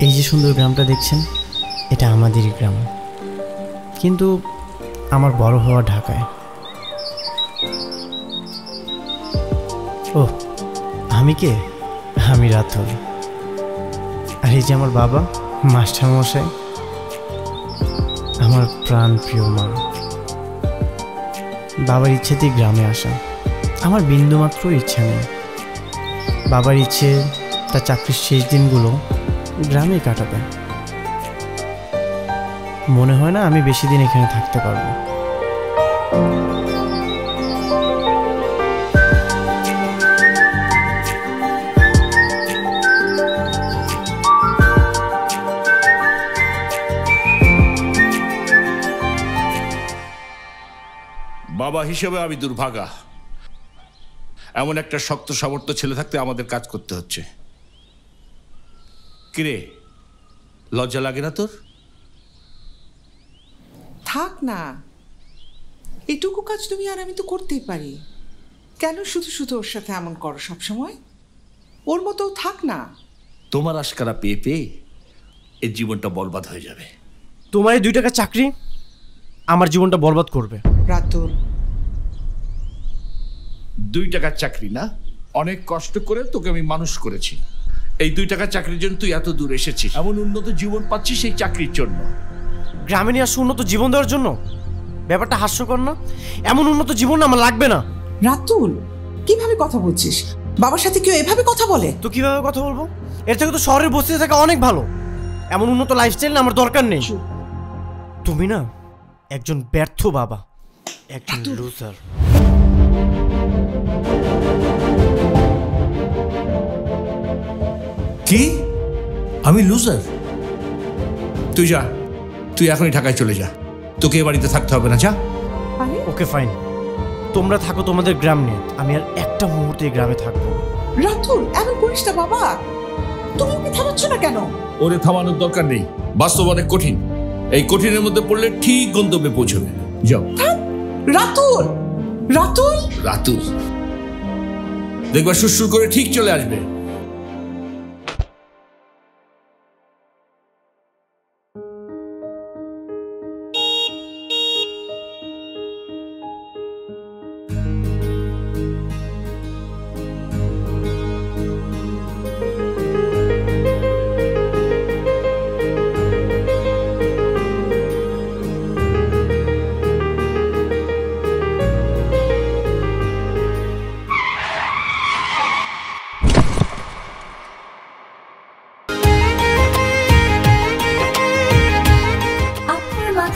এই যে সুন্দর গ্রামটা দেখছেন, এটা আমাদেরই গ্রাম, কিন্তু আমার বড় হওয়া ঢাকায়। ও, আমি কে? আমি রাতুল। আর এই যে আমার বাবা, মাস্টারমশাই, আমার প্রাণ প্রিয় মা। বাবার ইচ্ছেতেই গ্রামে আসা, আমার বিন্দুমাত্র ইচ্ছা নেই। বাবার ইচ্ছে তার চাকরির শেষ দিনগুলো গ্রামেই কাটাবে। মনে হয় না আমি বেশি দিন এখানে থাকতে পারবো। বাবা হিসেবে আমি দুর্ভাগা। এমন একটা শক্ত সামর্থ্য ছেলে থাকতে আমাদের কাজ করতে হচ্ছে। কিরে, লজ্জা লাগে না তোর? থাক না, এটুকু কাজ তুমি আর আমি তো করতেই পারি। কেন শুধু শুধু ওর সাথে এমন করো সব সময়? ওর মতো থাক না। তোমার আশকারা পেয়ে পেয়ে এর জীবনটা বরবাদ হয়ে যাবে। তোমার এই 2 টাকা চাকরি আমার জীবনটা বরবাদ করবে। রাতুল, 2 টাকার চাকরি না, অনেক কষ্ট করে তোকে আমি মানুষ করেছি। এই 2 টাকার চাকরির জন্য তুই এত দূর এসেছিস, এমন উন্নত জীবন পাচ্ছিস সেই চাকরির জন্য। গ্রামে নিয়ে আসে উন্নত জীবন দেওয়ার জন্য? ব্যাপারটা হাস্যকর না? এমন উন্নত জীবন আমার লাগবে না। রাতুল, কিভাবে কথা বলছিস? বাবার সাথে কেউ এভাবে কথা বলে? তো কিভাবে কথা বলবো? এর থেকে তো শহরের বস্তিতে থাকা অনেক ভালো। এমন উন্নত লাইফস্টাইল না আমার দরকার নেই। তুমি না একজন ব্যর্থ বাবা, একজন লুজার। কি? আমি লুজার? তুই যা, তুই এখনই ঢাকায় চলে যা। তোকে এ বাড়িতে থাকতে হবে না, যা। ওকে ফাইন, তোমরা থাকো তোমাদের গ্রাম নিয়ে, আমি আর একটা মুহূর্তে এই গ্রামে থাকবো। রাতুল, এমন করিস না বাবা। তুমি ওকে থামাচ্ছ না কেন? ওরে থামানোর দরকার নেই, বাস্তব অনেক কঠিন। এই কঠিনের মধ্যে পড়লে ঠিক গন্তব্যে পৌঁছবে। যাও। রাতুল, রাতুল, রাতুল দেখবা সুরসুর করে ঠিক চলে আসবে।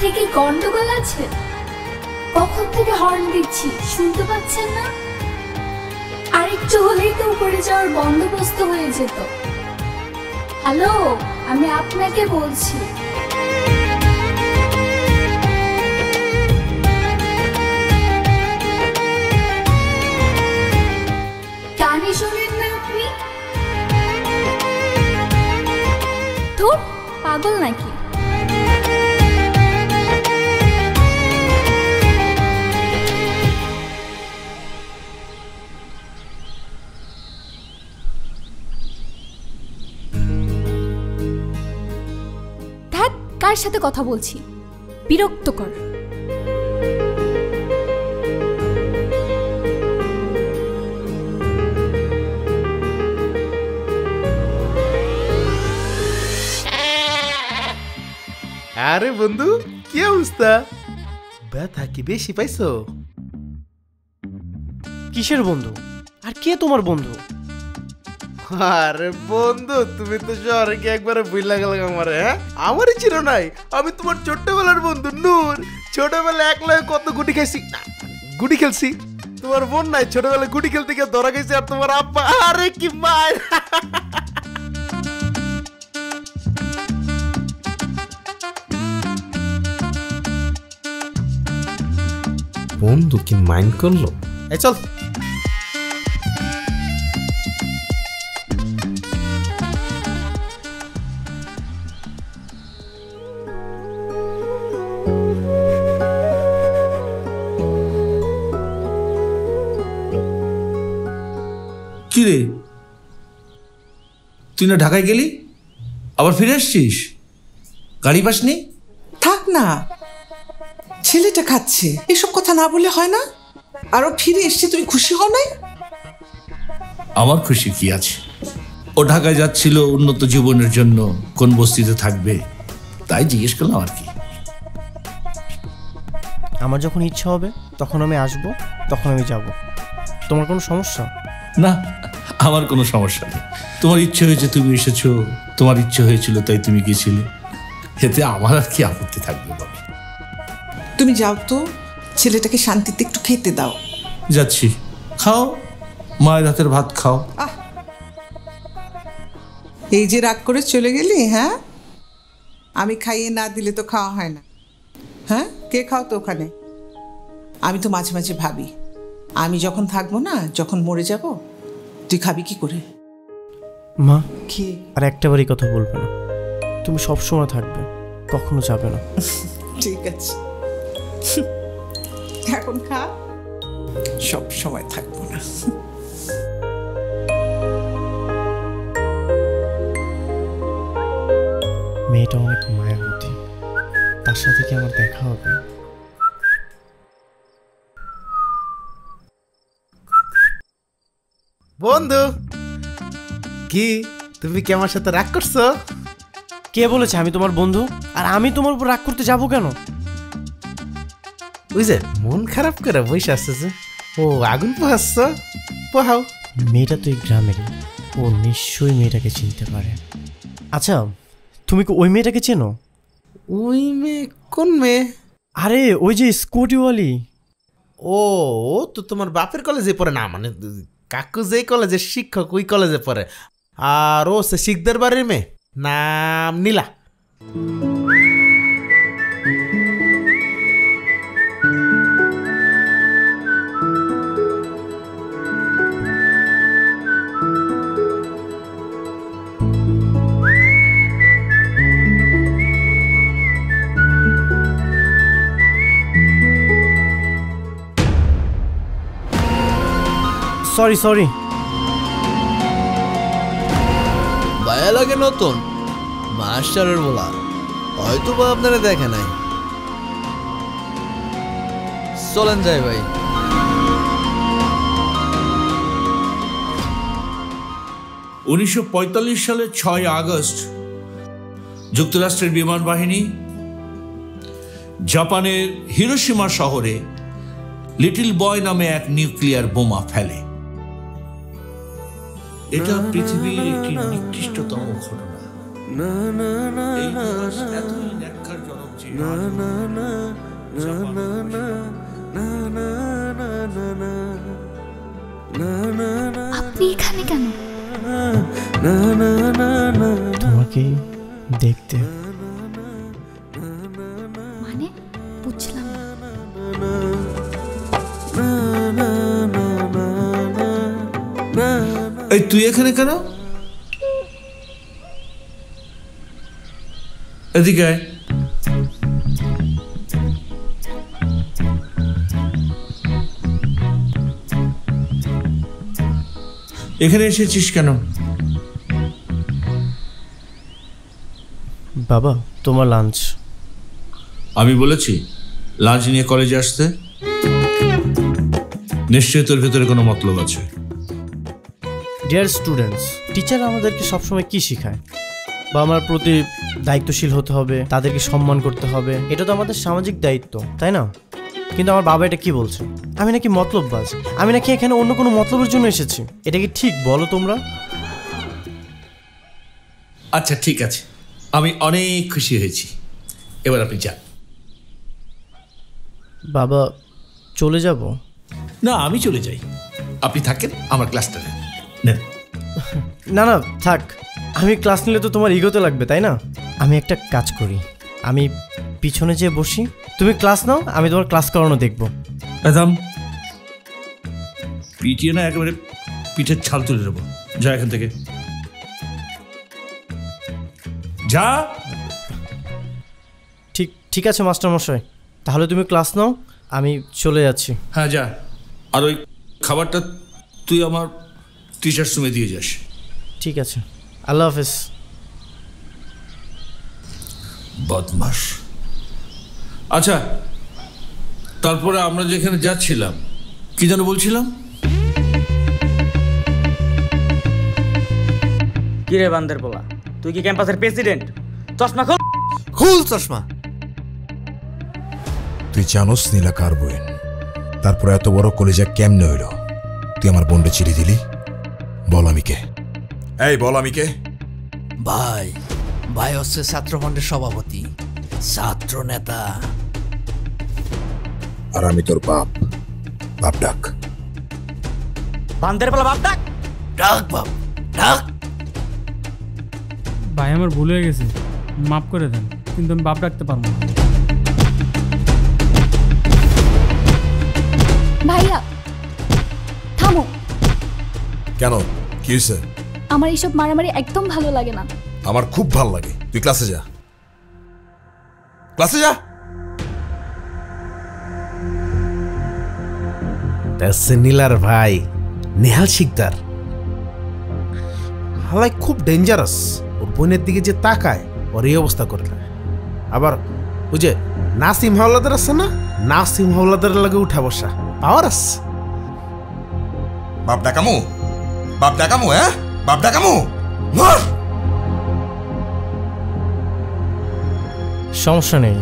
থেকে গন্ডগোল আছে? কখন থেকে হর্ন দিচ্ছি, শুনতে পাচ্ছেন না? আরেকটু হলেই তো উপরে যাওয়ার বন্দোবস্ত হয়ে যেত। হ্যালো, আমি আপনাকে বলছি। কানে শোনেন না আপনি? ধুর, পাগল নাকি? কার সাথে কথা বলছি? বিরক্তকর। আরে বন্ধু, কি অবস্থা? ব্যথা কি বেশি পাইছো? কিসের বন্ধু? আর কে তোমার বন্ধু? আরে বন্ধু, তুমি তো শহরে কি একবারে ভুইলা গেলে আমারে? হ্যাঁ, আমারই ছিল নাই। আমি তোমার ছোট্টবেলার বন্ধু নূর। ছোটবেলায় একলা কত গুটি খাইছি, গুটি খেলছি। তোমার বোন নাই, ছোটবেলায় গুটি খেলতে গিয়ে ধরা গেছে। আর তোমার আব্বা, আরে কি মার! বন্ধু কি মাইন্ড করলো? এই চল। কি রে, তুই না ঢাকায় গেলি? আবার ফিরে আসছিস? গাড়ি পাসনি? থাক না, ছেলেটা খাচ্ছে, এসব কথা না বলে হয় না? আরো ফিরে এসছে, তুমি খুশি হও নাই? আমার খুশি কি আছে? ও ঢাকায় যাচ্ছিল উন্নত জীবনের জন্য, কোন বস্তিতে থাকবে তাই জিজ্ঞেস করলাম আর কি। আমার যখন ইচ্ছা হবে তখন আমি আসবো, তখন আমি যাব। তোমার কোনো সমস্যা? না, আমার কোনো সমস্যা নেই। তোমার ইচ্ছে হয়েছে তুমি এসেছো, তোমার ইচ্ছে হয়েছিল তাই তুমি গেছিলে, এতে আমার আর কি আপত্তি থাকবে বাবা? তুমি যাও তো, ছেলেটাকে শান্তিতে একটু খেতে দাও। যাচ্ছি, খাও, মায়ের হাতের ভাত খাও। এই যে রাগ করে চলে গেলি, হ্যাঁ? আমি খাইয়ে না দিলে তো খাওয়া হয় না। হ্যাঁ, কে খাও তো ওখানে? আমি তো মাঝে মাঝে ভাবি, আমি যখন থাকবো না, যখন মরে যাব, তুই খাবি কি করে? মা, কি? আর একটা বারই কথা বলবে না। তুমি সব সময় থাকবে, কখনো যাবে না। ঠিক আছে, এখন খা। সব সময় থাকবো না। মেয়েটা অনেক মায়াবতী, তার সাথে কি আমার দেখা হবে? বন্ধু, কি তুমি কি আমার সাথে রাগ করছো? কে বলেছে আমি তোমার বন্ধু? আর আমি তোমার উপর রাগ করতে যাবো কেন? ওই যে মন খারাপ করে বসে আসছে যে, ও আগুন পোহাচ্ছ, পোহাও। মেয়েটা তো এই গ্রামেরই, ও নিশ্চয়ই মেয়েটাকে চিনতে পারে। আচ্ছা, তুমি কি ওই মেয়েটাকে চেনো? ওই মেয়ে? কোন মেয়ে? আরে ওই যে স্কুটিওয়ালি। ও, ও তো তোমার বাপের কলেজে পড়ে না, মানে কাকু যেই কলেজে শিক্ষক ওই কলেজে পড়ে। আর ও সে শিকদার বাড়ির মেয়ে, নাম নীলা। Sorry sorry. ভাইয়া লাগে নতুন মাস্টারের বলা, হয়তো বা আপনারা দেখে নাই। চলেন যাই ভাই। 1945 সালের 6 আগস্ট যুক্তরাষ্ট্রের বিমান বাহিনী জাপানের হিরোশিমা শহরে লিটল বয় নামে এক নিউক্লিয়ার বোমা ফেলে। এটা পৃথিবীর একটি নিকৃষ্টতম ঘটনা। এই দিবস এতই ন্যক্কারজনক যে আপনি এখানে কেন? তোমাকে দেখতে। মানে বুঝলাম না। এই তুই এখানে কেন? এদিকে আয়। এখানে এসেছিস কেন? বাবা, তোমার লাঞ্চ। আমি বলেছি লাঞ্চ নিয়ে কলেজে আসতে? নিশ্চয়ই তোর ভেতরে কোনো মতলব আছে। ডিয়ার স্টুডেন্টস, টিচার আমাদেরকে সবসময় কি শেখায়? বা আমার প্রতি দায়িত্বশীল হতে হবে, তাদেরকে সম্মান করতে হবে, এটা তো আমাদের সামাজিক দায়িত্ব, তাই না? কিন্তু আমার বাবা এটা কি বলছে? আমি নাকি মতলববাজ, আমি নাকি এখানে অন্য কোনো মতলবের জন্য এসেছি। এটা কি ঠিক বলো তোমরা? আচ্ছা ঠিক আছে, আমি অনেক খুশি হয়েছি, এবার আপনি যান। বাবা, চলে যাব? না, আমি চলে যাই, আপনি থাকেন, আমার ক্লাসটা নেন। নেন। না না, থাক। আমি ক্লাস নিলে তো তোমার ইগোতে লাগবে, তাই না? আমি একটা কাজ করি, আমি পিছনে যেয়ে বসি, তুমি ক্লাস নাও, আমি তোমার ক্লাস করানো দেখবো। একদম পিটিয়ে না একেবারে পিঠের ছাল তুলে দেবো। যা এখান থেকে, যা। ঠিক আছে মাস্টার মশাই, তাহলে তুমি ক্লাস নাও, আমি চলে যাচ্ছি। হ্যাঁ যা, আর ওই খাবারটা তুই আমার টিচার্স রুমে দিয়ে যাস। ঠিক আছে, আল্লাহ হাফেজ। বদমাস। আচ্ছা, তারপরে আমরা যেখানে যাচ্ছিলাম, কি যেন বলছিলাম? কি রে বান্দের বলা, তুই কি ক্যাম্পাসের প্রেসিডেন্ট? চশমা খোল। খুল চশমা। তুই জানোস নীলা কার বোন? তারপর এত বড় কলেজা কেমনে হইল? তুই আমার বোনটা চিঠি দিলি? বল আমি কে? এই বল আমি কে? ভাই, ভাই হচ্ছে ছাত্রফ্রন্টের সভাপতি, ছাত্র নেতা। আর আমি তোর বাপ। বাপ ডাক। বান্দের বলা বাপ ডাক। ডাক বাপ, ডাক। ভাই আমার ভুল হয়ে গেছে, মাফ করে দেন, কিন্তু আমি বাপ ডাকতে পারবো না। ভাইয়া থামো। কেন, কি হয়েছে? আমার এইসব মারামারি একদম ভালো লাগে না। আমার খুব ভাল লাগে। তুই ক্লাসে যা, ক্লাসে যা। নীলার ভাই নেহাল শিকদার হালাই খুব ডেঞ্জারাস। ওর বোনের দিকে যে তাকায় ওর এই অবস্থা করে দেয়। আবার ওই যে নাসিম হাওলাদার আছে না, নাসিম হাওলাদার লাগে উঠা বসা পাওয়ার আছে। বাপ ডাকামু, বাপ ডাকামু, হ্যাঁ বাপ ডাকামু। সমস্যা নেই,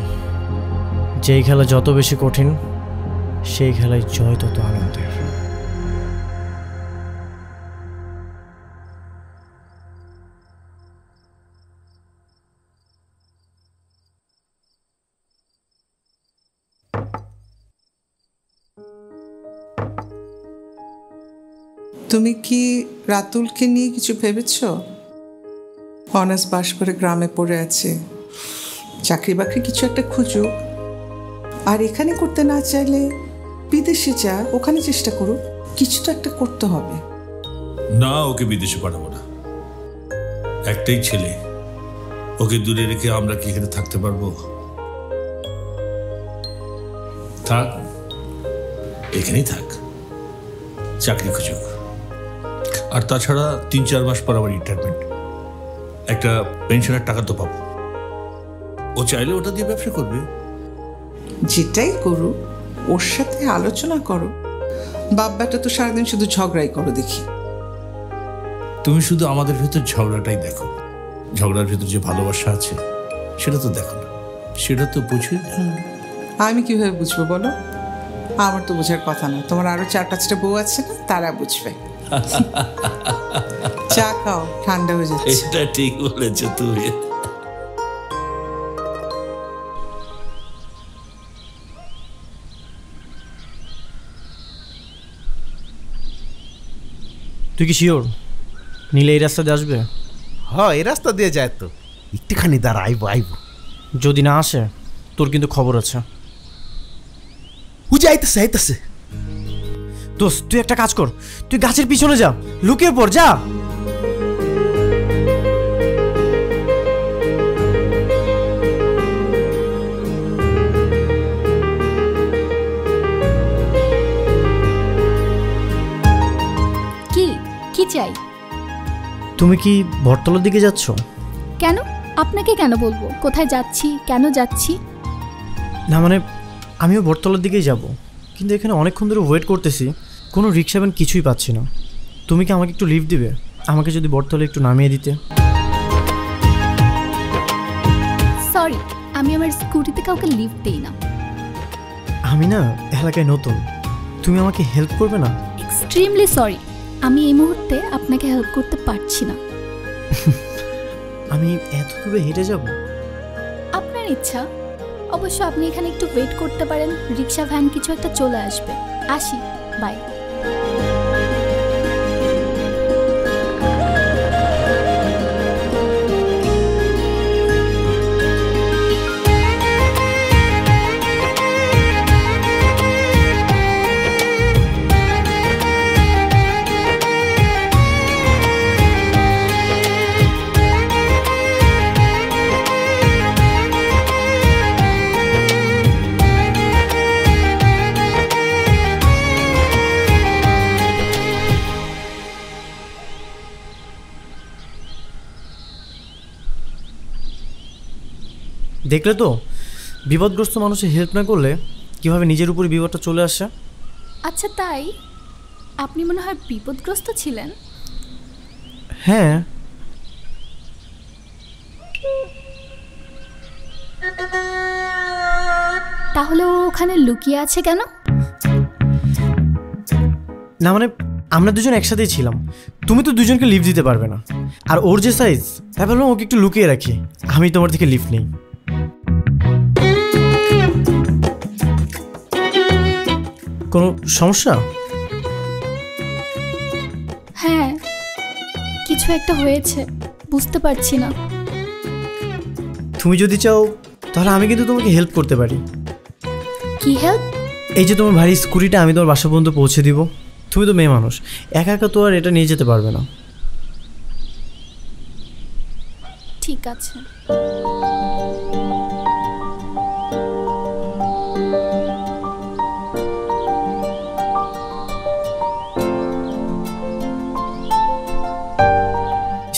যেই খেলা যত বেশি কঠিন সেই খেলায় জয় তত আনন্দের। তুমি কি রাতুলকে নিয়ে কিছু ভেবেছ? অনার্স পাশ করে গ্রামে পড়ে আছে, চাকরি বাকরি কিছু একটা খুঁজুক। আর এখানে করতে না চাইলে বিদেশে যা, ওখানে চেষ্টা করুক। কিছু তো একটা করতে হবে। না, ওকে বিদেশে পাঠাবো না। একটাই ছেলে, ওকে দূরে রেখে আমরা কি এখানে থাকতে পারবো? থাক, এখানেই থাক, চাকরি খুঁজুক। আর তাছাড়া 3-4 মাস পর আবার রিটায়ারমেন্ট, একটা পেনশনের টাকা তো পাবো। ও চাইলে ওটা দিয়ে ব্যবসা করবে। যেটাই করুক ওর সাথে আলোচনা করো। বাপ বেটা তো সারাদিন শুধু ঝগড়াই করো দেখি। তুমি শুধু আমাদের ভেতর ঝগড়াটাই দেখো, ঝগড়ার ভেতর যে ভালোবাসা আছে সেটা তো দেখো না, সেটা তো বুঝবে না। আমি কিভাবে বুঝবো বলো? আমার তো বোঝার কথা না, তোমার আরো 4-5টা বউ আছে না, তারা বুঝবে। চা খাও, ঠান্ডা হয়ে যাচ্ছে। এটা ঠিক বলেছো তুমি। তুই কি শিওর নীলে এই রাস্তা দিয়ে আসবে? হ, এই রাস্তা দিয়ে যায় তো, একটুখানি দাঁড়া, আইবো আইবো। যদি না আসে তোর কিন্তু খবর আছে। ও যে আইতেছে আইতেছে। দোস্ত তুই একটা কাজ কর, তুই গাছের পিছনে যা, লুকিয়ে পড়, যা। কি চাই? তুমি কি বটতলার দিকে যাচ্ছ? কেন? আপনাকে কেন বলবো কোথায় যাচ্ছি, কেন যাচ্ছি? না মানে আমিও বটতলার দিকেই যাব, কিন্তু এখানে অনেকক্ষণ ধরে ওয়েট করতেছি, কোনো রিক্সা ভ্যান কিছুই পাচ্ছি না। তুমি কি আমাকে একটু লিফট দিবে? আমাকে যদি বটতলা একটু নামিয়ে দিতে। সরি, আমি আমার স্কুটিতে কাউকে লিফট দেই না। আমি না এলাকায় নতুন, তুমি আমাকে হেল্প করবে না? এক্সট্রিমলি সরি, আমি এই মুহূর্তে আপনাকে হেল্প করতে পারছি না। আমি এত দূরে হেঁটে যাব? আপনার ইচ্ছা। অবশ্য আপনি এখানে একটু ওয়েট করতে পারেন, রিক্সা ভ্যান কিছু একটা চলে আসবে। আসি, বাই। দেখলে তো বিপদগ্রস্ত মানুষের হেল্প না করলে কিভাবে নিজের উপরে বিপদটা চলে আসে। আচ্ছা তাই আপনি মনে হয় বিপদগ্রস্ত ছিলেন? হ্যাঁ, তাহলে ও ওখানে লুকিয়ে আছে কেন? না মানে আমরা দুজন একসাথেই ছিলাম, তুমি তো দুজনকে লিফট দিতে পারবে না, আর ওর যে সাইজ তাই ভাবলাম ওকে একটু লুকিয়ে রাখি, আমি তোমার থেকে লিফট নেই। কোনো সমস্যা? হ্যাঁ, কিছু একটা হয়েছে, বুঝতে পারছি না। তুমি যদি চাও তাহলে আমি কিন্তু তোমাকে হেল্প করতে পারি। কি হেল্প? এই যে তোমার ভারী স্কুটিটা আমি তোমার বাসা পর্যন্ত পৌঁছে দিব। তুমি তো মেয়ে মানুষ, একা একা তো আর এটা নিয়ে যেতে পারবে না। ঠিক আছে।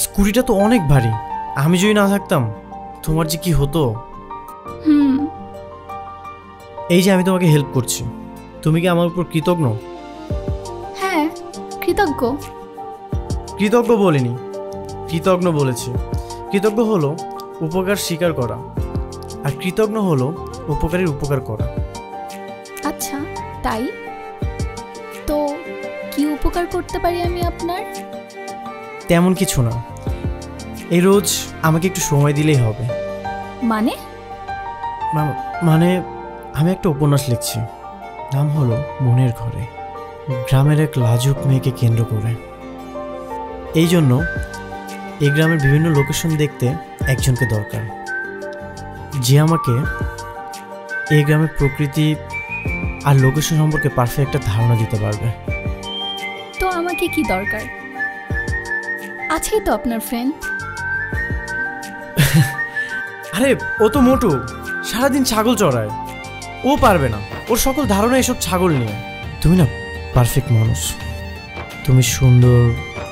স্কুটিটা তো অনেক ভারী, আমি যদি না থাকতাম তোমার যে কি হতো। এই যে আমি তোমাকে হেল্প করছি, তুমি কি আমার উপর কৃতজ্ঞ? হ্যাঁ, কৃতজ্ঞ। কৃতজ্ঞ বলিনি, কৃতজ্ঞ বলেছি। কৃতজ্ঞ হলো উপকার স্বীকার করা, আর কৃতজ্ঞ হলো উপকারীর উপকার করা। আচ্ছা তাই, তো কি উপকার করতে পারি আমি আপনার? তেমন কিছু না, এই রোজ আমাকে একটু সময় দিলেই হবে। মানে? মানে আমি একটা উপন্যাস লিখছি, নাম হলো মনের ঘরে, গ্রামের এক লাজুক মেয়েকে কেন্দ্র করে। এই জন্য এই গ্রামের বিভিন্ন লোকেশন দেখতে একজনকে দরকার, যে আমাকে এই গ্রামের প্রকৃতি আর লোকেশন সম্পর্কে পারফেক্ট একটা ধারণা দিতে পারবে। তো আমাকে কি দরকার? আছেই তো আপনার ফ্রেন্ড। আরে ও তো মোটু, সারাদিন ছাগল চড়ায়, ও পারবে না, ওর সকল ধারণা এসব ছাগল নিয়ে। তুমি না পারফেক্ট মানুষ, তুমি সুন্দর,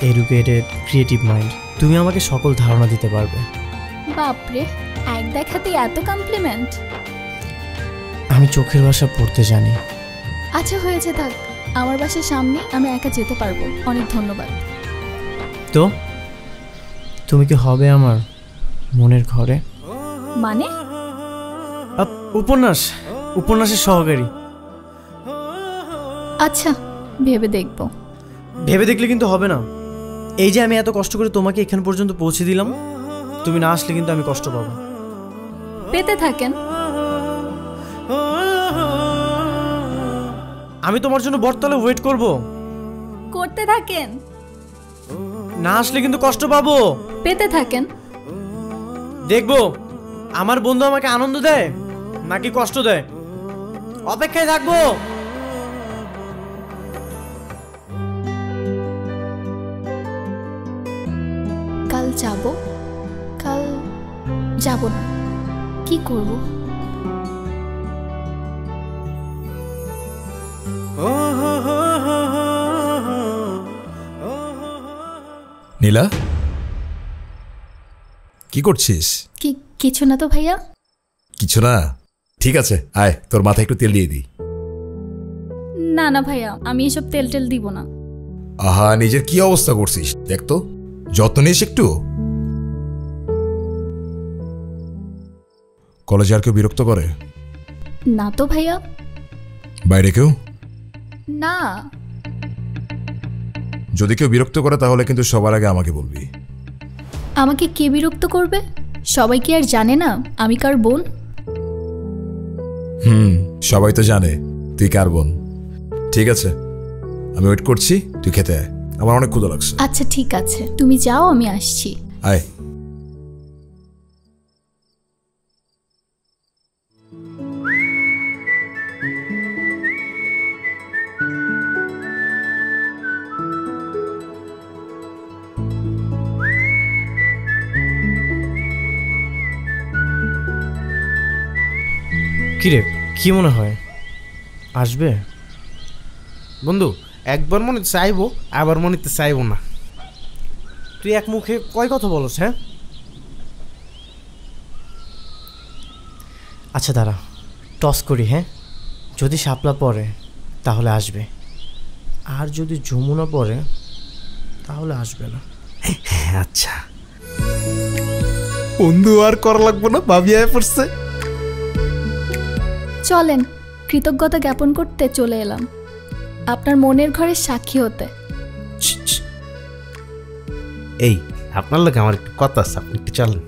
এডুকেটেড, ক্রিয়েটিভ মাইন্ড, তুমি আমাকে সকল ধারণা দিতে পারবে। বাপরে, এক দেখাতে এত কমপ্লিমেন্ট! আমি চোখের ভাষা পড়তে জানি। আচ্ছা হয়েছে, থাক, আমার বাসার সামনে, আমি একা যেতে পারবো। অনেক ধন্যবাদ। তো তুমি কি হবে আমার মনের ঘরে? মানে? উপন্যাসের সহকারী। আচ্ছা, ভেবে দেখবো। ভেবে দেখলে কিন্তু হবে না। এই যে আমি এত কষ্ট করে তোমাকে এখান পর্যন্ত পৌঁছে দিলাম, তুমি না আসলে কিন্তু আমি কষ্ট পাবো। পেতে থাকেন। আমি তোমার জন্য বটতলে ওয়েট করব। করতে থাকেন। না আসলে কিন্তু কষ্ট পাবো। পেতে থাকেন। দেখবো আমার বন্ধু আমাকে আনন্দ দেয় নাকি কষ্ট দেয়। অপেক্ষায় থাকবো। কাল যাব না, কি করব? নীলা, কি করছিস? কিছু না তো ভাইয়া। কিছু না, ঠিক আছে, আয় তোর মাথায় একটু তেল দিয়ে দিই। না না ভাইয়া, আমি এসব তেল দিব না। আহা, নিজের কি অবস্থা করছিস দেখ তো, যত্ন নিস একটু। কলেজে আর কেউ বিরক্ত করে? না তো ভাইয়া। বাইরে কেউ? না। যদি কেউ বিরক্ত করে তাহলে কিন্তু সবার আগে আমাকে বলবি। আমাকে কে বিরক্ত করবে? সবাই কি আর জানে না আমি কার বোন? সবাই তো জানে তুই কার বোন। ঠিক আছে, আমি ওয়েট করছি, তুই খেতে আয়, আমার অনেক ক্ষুধা লাগছে। আচ্ছা ঠিক আছে, তুমি যাও, আমি আসছি। আয়। কিরে, কি মনে হয় আসবে? বন্ধু, একবার মনে চাইবো, আবার মনেতে চাইবো না। তুই এক মুখে কয় কথা বলছ? হ্যাঁ, আচ্ছা দাঁড়া, টস করি। হ্যাঁ, যদি শাপলা পড়ে তাহলে আসবে, আর যদি যমুনা পড়ে তাহলে আসবে না। আচ্ছা বন্ধু, আর করা লাগবো না, ভাবি আয় পড়ছে। চলেন, কৃতজ্ঞতা জ্ঞাপন করতে চলে এলাম, আপনার মনের ঘরের সাক্ষী হতে। এই আপনার লোক আমার একটু কথা আছে, আপনি একটু চলেন।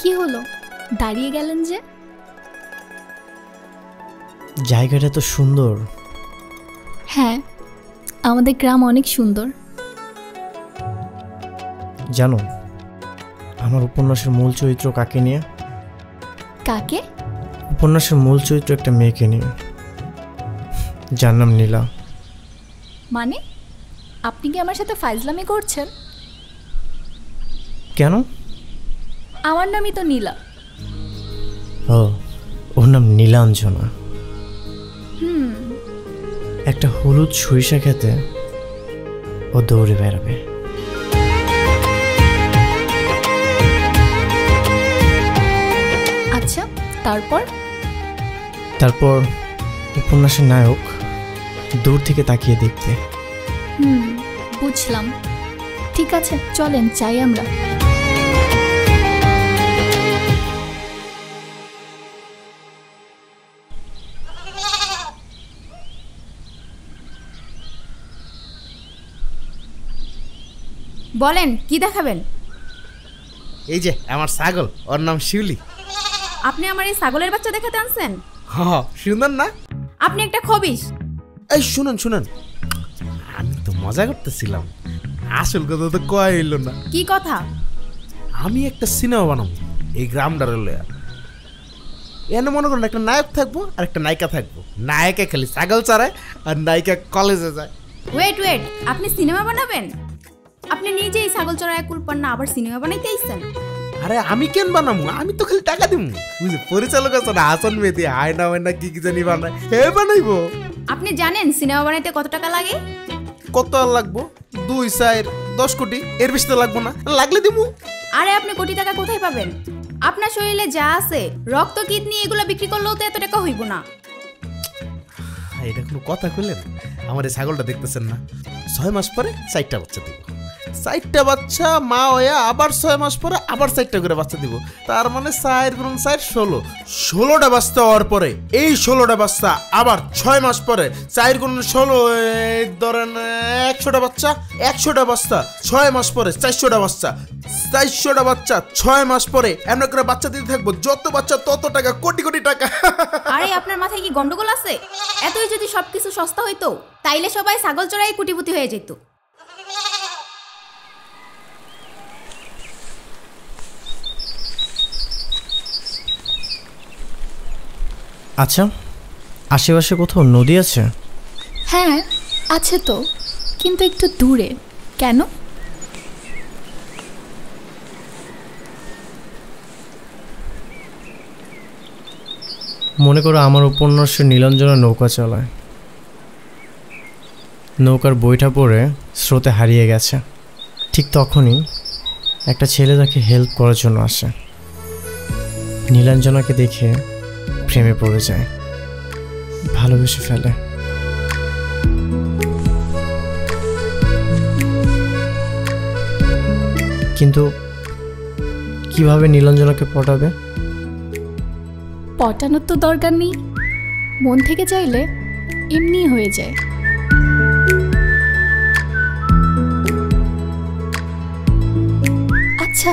কি হলো, দাঁড়িয়ে গেলেন যে? জায়গাটা তো সুন্দর। হ্যাঁ, আমাদের গ্রাম অনেক সুন্দর। জানো আমার উপন্যাসের মূল চরিত্র কাকে নিয়ে? কাকে? উপন্যাসের মূল চরিত্র একটা মেয়েকে নিয়ে, যার নাম নীলা। মানে আপনি কি আমার সাথে ফাইজলামি করছেন? কেন? আমার নামই তো নীলা। ও, ওর নাম নীলাঞ্জনা। হুম, একটা হলুদ সরিষা খেতে ও দৌড়ে বেড়াবে। আচ্ছা, তারপর? তারপর উপন্যাসের নায়ক দূর থেকে তাকিয়ে দেখতে। হুম, বুঝলাম। ঠিক আছে, চলেন চাই আমরা। বলেন কি দেখাবেন? এই যে আমার ছাগল, ওর নাম শিউলি। আপনি আমার এই ছাগলের বাচ্চা দেখাতে আনছেন? হ্যাঁ, সুন্দর না? আপনি একটা খবিশ। এই শুনুন শুনুন, আমি তো মজা করতেছিলাম, আসল কথা তো কয় হইল না। কি কথা? আমি একটা সিনেমা বানাবো এই গ্রামটার লয়া। এনে মনে করেন একটা নায়ক থাকবো আর একটা নায়িকা থাকবো। নায়িকা খালি ছাগল চড়ায় আর নায়িকা কলেজে যায়। ওয়েট ওয়েট, আপনি সিনেমা বানাবেন? আপনি নিজেই ছাগল চড়ায় কুলপান না, আবার সিনেমা বানাইতে আইছেন? আরে আমি কেন বানাবো, আমি তো খালি টাকা দিব। বুঝলি, পরিচালক আছে না হাসান মেহেদী, আয়না ওয়না কি কি জানি বানায়, হে বানাইবো। আপনি জানেন সিনেমা বানাইতে কত টাকা লাগে? কত আর লাগবো? 2, 4, 10 কোটি, এর বেশি তো লাগবো না, লাগলে দিব। আরে আপনি কোটি টাকা কোথায় পাবেন? আপনার শরীরে যা আছে, রক্ত কিডনি এগুলো বিক্রি করলেও তো এত টাকা হইব না। এটা কোনো কথা কইলেন? আমার এই ছাগলটা দেখতেছেন না, 6 মাস পরে 4টা বাচ্চা দিব। 4টা বাচ্চা মা হইয়া আবার 6 মাস পরে আবার 4টা করে বাচ্চা দিব। তার মানে 4 গুণ 4 16। 16টা বাচ্চা হওয়ার পরে এই 16টা বাচ্চা আবার 6 মাস পরে 4 গুণ 16, ধরেন 100টা বাচ্চা। 100টা বাচ্চা 6 মাস পরে 400টা বাচ্চা। 400টা বাচ্চা 6 মাস পরে এমন করে বাচ্চা দিতে থাকবো, যত বাচ্চা তত টাকা, কোটি কোটি টাকা। আরে আপনার মাথায় কি গন্ডগোল আছে? এতই যদি সবকিছু সস্তা হইতো তাইলে সবাই ছাগল চড়াই কোটিপতি হয়ে যেত। আচ্ছা, আশেপাশে কোথাও নদী আছে? হ্যাঁ আছে তো, কিন্তু একটু দূরে। কেন? মনে করো আমার উপন্যাসে নীলাঞ্জনা নৌকা চালায়, নৌকার বইটা পড়ে স্রোতে হারিয়ে গেছে। ঠিক তখনই একটা ছেলে তাকে হেল্প করার জন্য আসে। নীলাঞ্জনাকে দেখে প্রেমে পড়ে যায়, ভালোবেসে ফেলে। কিন্তু কিভাবে নীলাঞ্জনাকে পটাবে? পটানোর তো দরকার নেই, মন থেকে চাইলে এমনি হয়ে যায়। আচ্ছা,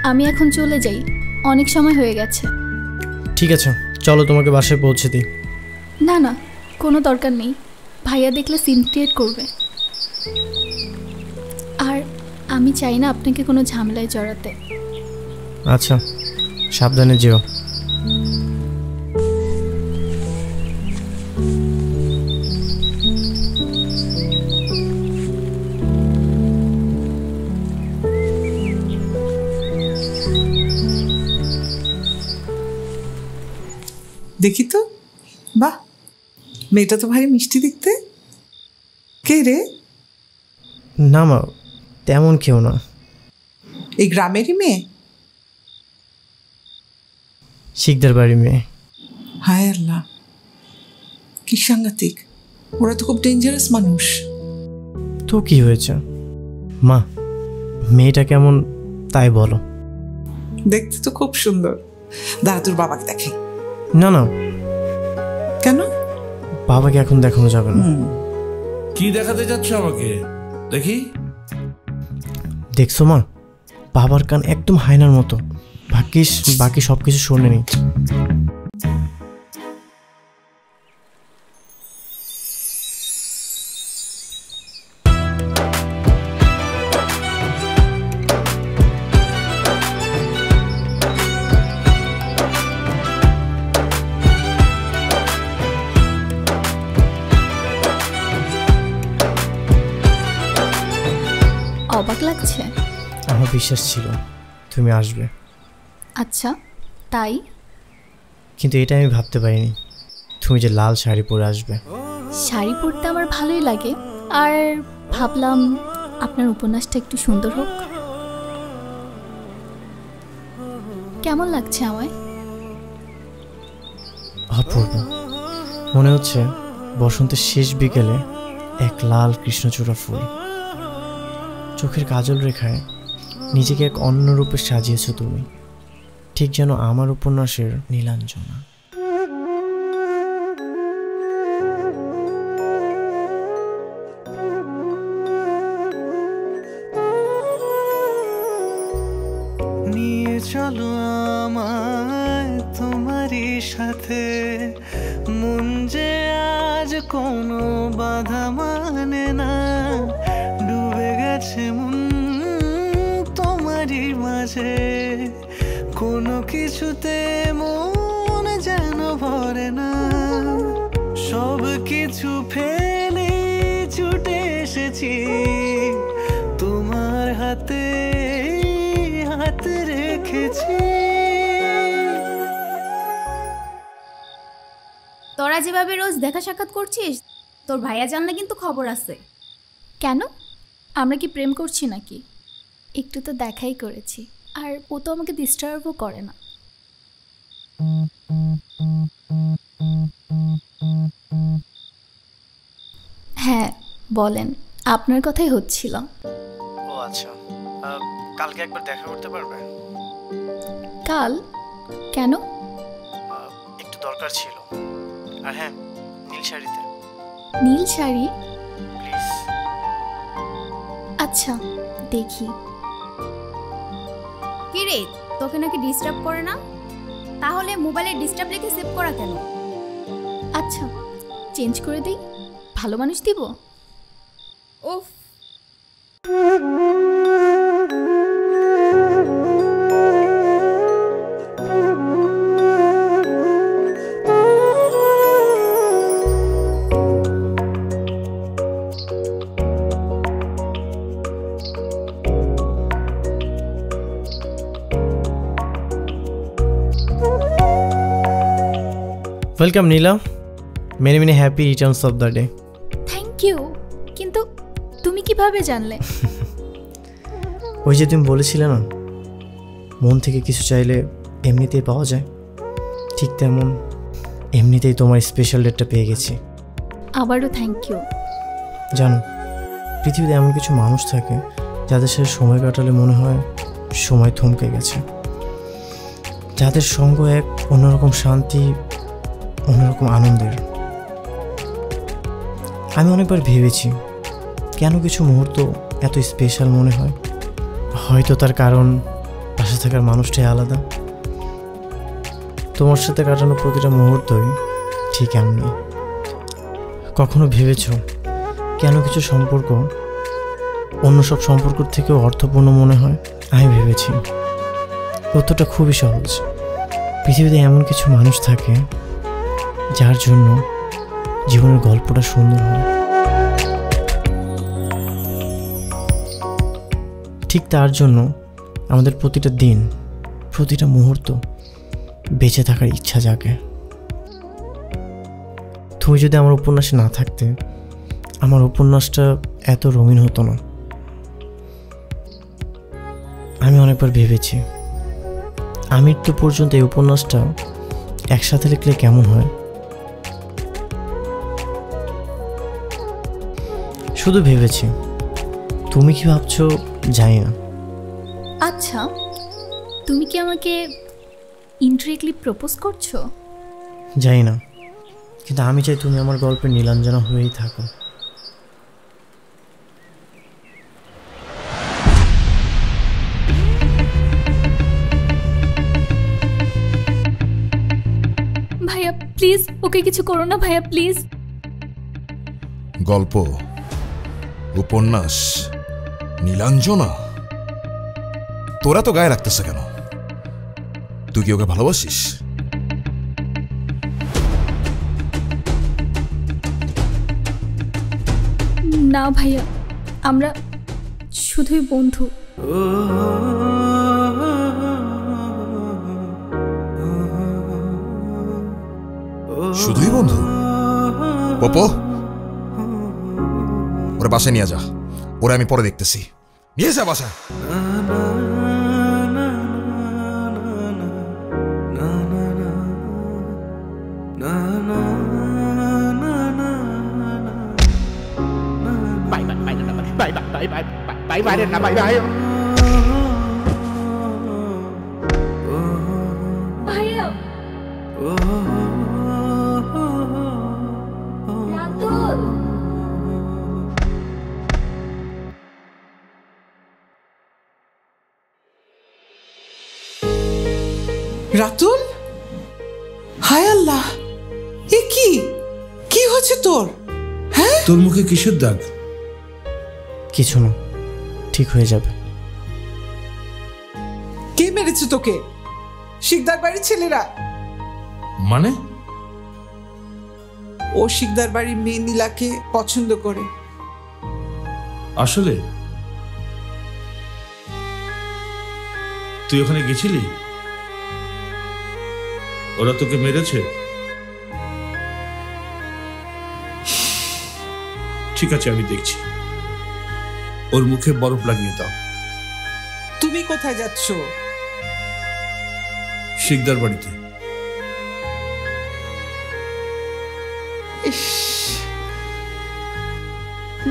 আমি এখন চলে যাই, অনেক সময় হয়ে গেছে। ঠিক আছে, চলো তোমাকে বাসায় পৌঁছে দিই। না না, কোনো দরকার নেই, ভাইয়া দেখলে সিন ক্রিয়েট করবে। আর আমি চাই না আপনাকে কোনো ঝামেলায় জড়াতে। আচ্ছা, সাবধানে যেও। দেখি তো, বাহ, মেয়েটা তো ভারী মিষ্টি দেখতে। কে রে? না মা, তেমন কেউ না। এই গ্রামেরই মেয়ে? শিকদার বাড়ির মেয়ে। হায় আল্লাহ, কি সাংঘাতিক! ওরা তো খুব ডেঞ্জারাস মানুষ। তো কি হয়েছে মা, মেয়েটা কেমন তাই বলো। দেখতে তো খুব সুন্দর। দাঁড়া, তোর বাবাকে দেখে। না না, কেন? বাবাকে এখন দেখানো যাবে না। কি দেখাতে যাচ্ছ আমাকে? দেখি। দেখছো মা, বাবার কান একদম হায়নার মতো। ভাগ্যিস বাকি সবকিছু শোনেনি। অবাক লাগছে? আমার বিশ্বাস ছিল তুমি আসবে, আচ্ছা তাই? কিন্তু এটা আমি ভাবতে পারিনি তুমি যে লাল শাড়ি পরে আসবে। শাড়ি পরতে আমার ভালোই লাগে, আর ভাবলাম আপনার উপন্যাসটা একটু সুন্দর হোক। কেমন লাগছে আমায়? অপূর্ব। মনে হচ্ছে বসন্তের শেষ বিকেলে এক লাল কৃষ্ণচূড়া ফুল। চোখের কাজল রেখায় নিজেকে এক অন্য রূপে সাজিয়েছো তুমি, ঠিক যেন আমার উপন্যাসের নীলাঞ্জনা। নিয়ে চলো আমায় তোমারই সাথে, মন যে আজ কোনো বাধা মানে না, ডুবে গেছে মন তোমারই মাঝে, কোনো কিছুতে মন যেন ভরে না, সব কিছু ফেলে ছুটে এসেছি তোমার হাতে হাত রেখেছি। তোরা যেভাবে রোজ দেখা সাক্ষাৎ করছিস, তোর ভাইয়া জানলে কিন্তু খবর আছে। কেন? আমরা কি প্রেম করছি নাকি? একটু তো দেখাই করেছি, আর ও তো আমাকে ডিস্টার্বও করে না। হ্যাঁ বলেন, আপনার কথাই হচ্ছিল। ও আচ্ছা, কালকে একবার দেখা করতে পারবে? কাল? কেন? একটু দরকার ছিল। আর হ্যাঁ, নীল শাড়িতে। নীল শাড়ি? প্লিজ। আচ্ছা দেখি। কি রে, তোকে নাকি ডিস্টার্ব করে না? তাহলে মোবাইলে ডিস্টার্ব লিখে সেভ করা কেন? আচ্ছা চেঞ্জ করে দিই, ভালো মানুষ দিব। উফ, welcome Nila, many many happy returns of the day. Thank you. কিন্তু তুমি কিভাবে জানলে? ওই যে তুমি বলেছিলে না, মন থেকে কিছু চাইলে এমনিতেই পাওয়া যায়, ঠিক তেমন এমনিতেই তোমার স্পেশাল ডেটটা পেয়ে গেছি। আবারও থ্যাংক ইউ। জানো, পৃথিবীতে এমন কিছু মানুষ থাকে যাদের সাথে সময় কাটালে মনে হয় সময় থমকে গেছে, যাদের সঙ্গ এক অন্যরকম শান্তি, অন্যরকম আনন্দের। আমি অনেকবার ভেবেছি কেন কিছু মুহূর্ত এত স্পেশাল মনে হয়। হয়তো তার কারণ পাশে থাকার মানুষটাই আলাদা। তোমার সাথে কাটানো প্রতিটা মুহূর্তই ঠিক এমনি। কখনো ভেবেছ কেন কিছু সম্পর্ক অন্য সব সম্পর্কের থেকেও অর্থপূর্ণ মনে হয়? আমি ভেবেছি উত্তরটা খুবই সহজ। পৃথিবীতে এমন কিছু মানুষ থাকে যার জন্য জীবনের গল্পটা সুন্দর হয়। ঠিক তার জন্য আমাদের প্রতিটা দিন, প্রতিটা মুহূর্ত বেঁচে থাকার ইচ্ছা জাগে। তুমি যদি আমার উপন্যাসে না থাকতে, আমার উপন্যাসটা এত রঙিন হতো না। আমি অনেকবার ভেবেছি আমৃত্যু পর্যন্ত এই উপন্যাসটা একসাথে লিখলে কেমন হয়। শুধু ভেবেছি, তুমি কি ভাবছো জানি না। আচ্ছা, তুমি কি আমাকে ইনডিরেক্টলি প্রপোজ করছো? জানি না, কিন্তু আমি চাই তুমি আমার গল্পের নীলাঞ্জনা হয়েই থাকো। ভাইয়া প্লিজ, ওকে কিছু করো না ভাইয়া প্লিজ। গল্প, উপন্যাস, নীলাঞ্জনা, তোরা তো গায়ে রাখতেছে কেন? তুই কি ওকে ভালোবাসিস? না ভাইয়া, আমরা শুধুই বন্ধু। শুধুই বন্ধু? পপো, ওরা বাসায় নিয়ে যা, ওরা আমি পরে দেখতেছি। নিয়ে যা বাসায়। ভাইয়া রাতুল, রাতুল, হায় আল্লাহ, এ কি কি হচ্ছে তোর? হ্যাঁ, তোর মুখে কিসের দাগ? কিছু না, ঠিক হয়ে যাবে। কে মেরেছে তোকে? শিকদার বাড়ির ছেলেরা? মানে? ও শিকদার বাড়ির মেয়ে নীলাকে পছন্দ করে। আসলে তুই ওখানে গেছিলি? ওরা তোকে মেরেছে? ঠিক আছে, আমি দেখছি। ওর মুখে বরফ লাগিয়ে দাও। তুমি কোথায় যাচ্ছ? শিকদার বাড়িতে। ইস,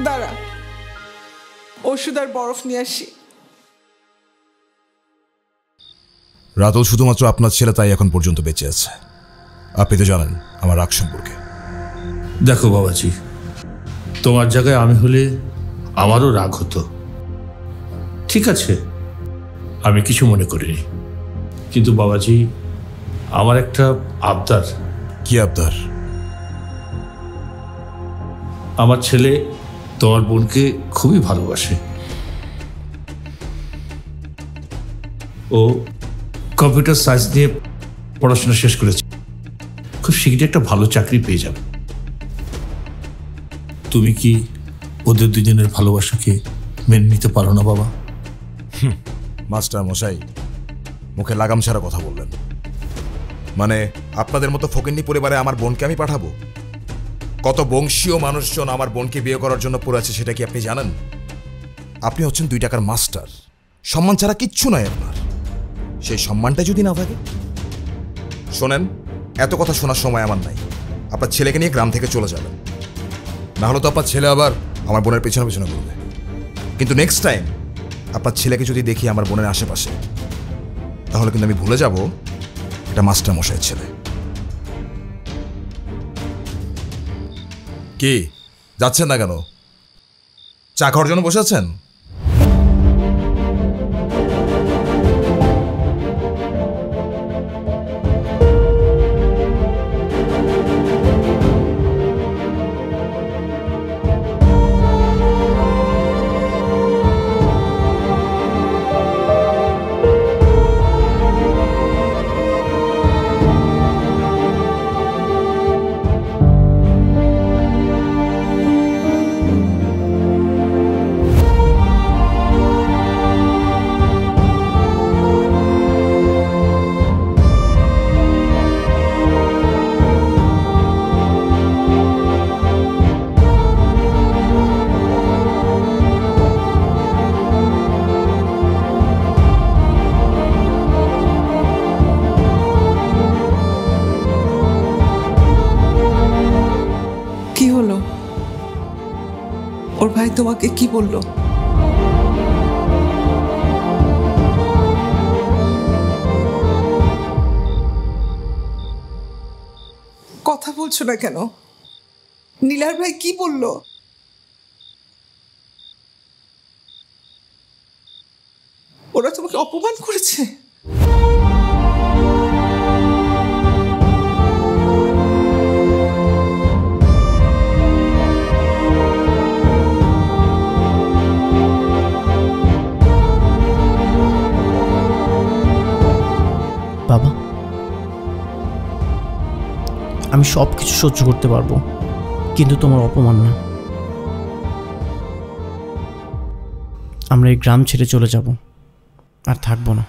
দাঁড়া, ওষুধ আর বরফ নিয়ে আসি। রাতুল শুধুমাত্র আপনার ছেলে, তাই এখন পর্যন্ত বেঁচে আছে। আপনি তো জানেন আমার রাগ সম্পর্কে। দেখো বাবাজি, তোমার জায়গায় আমি হলে আমারও রাগ হতো। ঠিক আছে, আমি কিছু মনে করিনি, কিন্তু বাবাজি আমার একটা আবদার। কি আবদার? আমার ছেলে তোমার বোনকে খুবই ভালোবাসে। ও কম্পিউটার সায়েন্স নিয়ে পড়াশোনা শেষ করেছে, খুব শীঘ্রই একটা ভালো চাকরি পেয়ে যাবে। তুমি কি ওদের দুজনের ভালোবাসাকে মেনে নিতে পারো না বাবা? মাস্টার মশাই, মুখে লাগাম ছাড়া কথা বললেন। মানে আপনাদের মতো ফকিন্নি পরিবারে আমার বোনকে আমি পাঠাবো? কত বংশীয় মানুষজন আমার বোনকে বিয়ে করার জন্য পড়ে আছে সেটা কি আপনি জানেন? আপনি হচ্ছেন 2 টাকার মাস্টার, সম্মান ছাড়া কিচ্ছু নাই আপনার। সেই সম্মানটা যদি না থাকে, শোনেন, এত কথা শোনার সময় আমার নাই। আপনার ছেলেকে নিয়ে গ্রাম থেকে চলে যাবেন, না হলে তো আপনার ছেলে আবার আমার বোনের পেছনে পেছনে ঘুরবে। কিন্তু নেক্সট টাইম আপনার ছেলেকে যদি দেখি আমার বোনের আশেপাশে, তাহলে কিন্তু আমি ভুলে যাব এটা মাস্টার মশাইয়ের ছেলে। কি যাচ্ছেন না কেন? চা খাওয়ার জন্য বসে আছেন? হলো? ওর ভাই তোমাকে কি বললো? কথা বলছো না কেন? নীলার ভাই কি বললো? ওরা তোমাকে অপমান করেছে? বাবা, আমি সব কিছু সহ্য করতে পারবো, কিন্তু তোমার অপমান না। আমরা এই গ্রাম ছেড়ে চলে যাব, আর থাকবো না।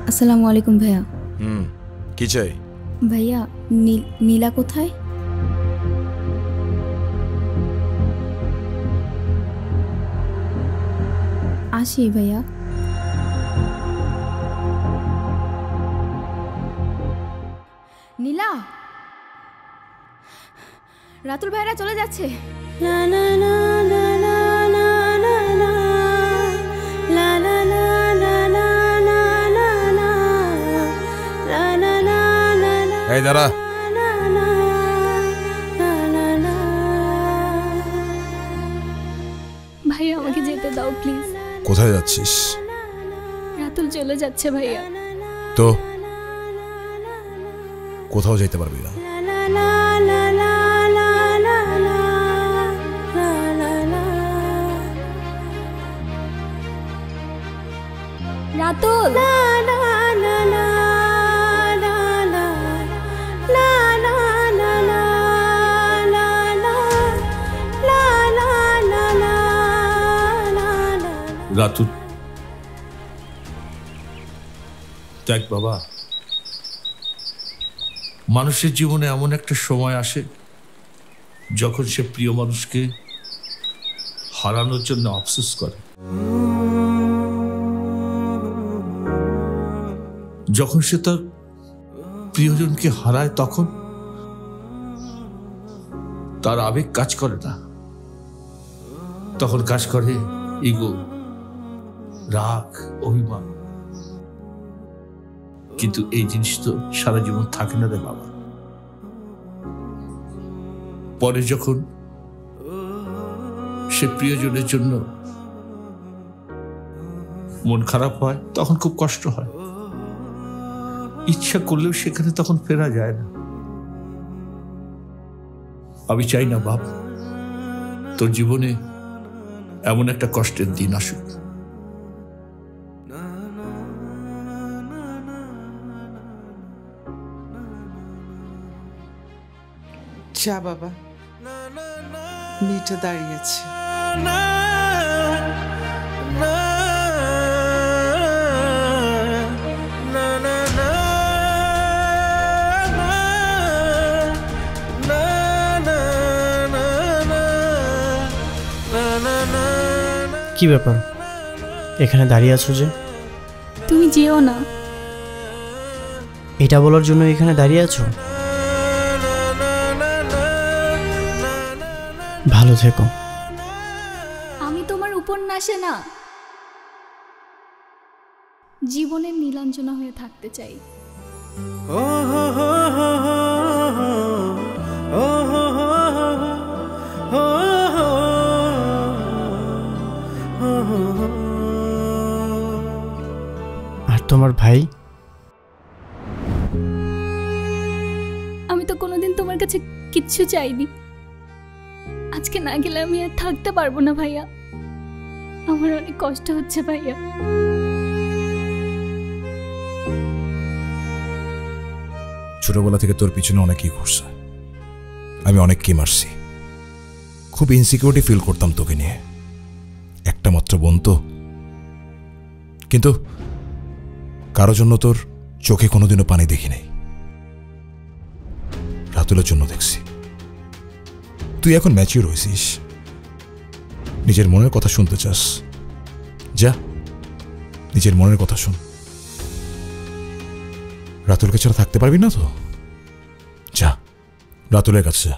আসসালামু আলাইকুম ভাইয়া। কি চাই? ভাইয়া, নীলা কোথায়? আসি ভাইয়া। নীলা, রাতুল ভাইরা চলে যাচ্ছে। না না না না না না না না লা লা লা লা লা লা লা লা লা লা লা। এই দাঁড়া। ভাইয়া, আমাকে যেতে দাও প্লিজ। কোথায় যাচ্ছিস? রাতুল চলে যাচ্ছে ভাইয়া। তো কোথাও যেতে পারবি না। রাতুল, রাতুল, দেখ বাবা, মানুষের জীবনে এমন একটা সময় আসে যখন সে প্রিয় মানুষকে হারানোর জন্য আফসোস করে। যখন সে তার প্রিয়জনকে হারায় তখন তার আবেগ কাজ করে না, তখন কাজ করে ইগো, রাগ, অভিমান। কিন্তু এই জিনিস তো সারা জীবন থাকে না রে বাবা। পরে যখন সে প্রিয়জনের জন্য মন খারাপ হয় তখন খুব কষ্ট হয়, ইচ্ছা করলেও সেখানে তখন ফেরা যায় না। আমি চাই না বাপ, তোর জীবনে এমন একটা কষ্টের দিন আসুক। যা বাবা, মেয়েটা দাঁড়িয়ে আছে। কি ব্যাপার, এখানে দাঁড়িয়ে আছো যে? তুমি যেও না। এটা বলার জন্য এখানে দাঁড়িয়ে আছো? ভালো থেকো। আমি তোমার উপন্যাসে না, জীবনের নীলাঞ্জনা হয়ে থাকতে চাই। আমার ভাই। আমি তো কোনোদিন তোমার কাছে কিচ্ছু চাইনি, আজকে না গেলে আমি আর থাকতে পারবো না ভাইয়া। আমার অনেক কষ্ট হচ্ছে ভাইয়া। ছোটবেলা থেকে তোর পিছনে অনেকই ঘুরছে, আমি অনেককেই মারছি, খুব ইনসিকিউরিটি ফিল করতাম তোকে নিয়ে। একটা মাত্র বোন তো, কিন্তু কারো জন্য তোর চোখে কোনোদিনও পানি দেখি নাই, রাতুলের জন্য দেখছি। তুই এখন ম্যাচিউর হয়েছিস, নিজের মনের কথা শুনতে চাস, যা নিজের মনের কথা শুন। রাতুলকে ছাড়া থাকতে পারবি না তো, যা রাতুলের কাছে যা।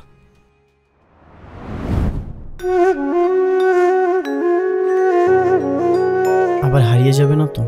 আবার হারিয়ে যাবে না তো?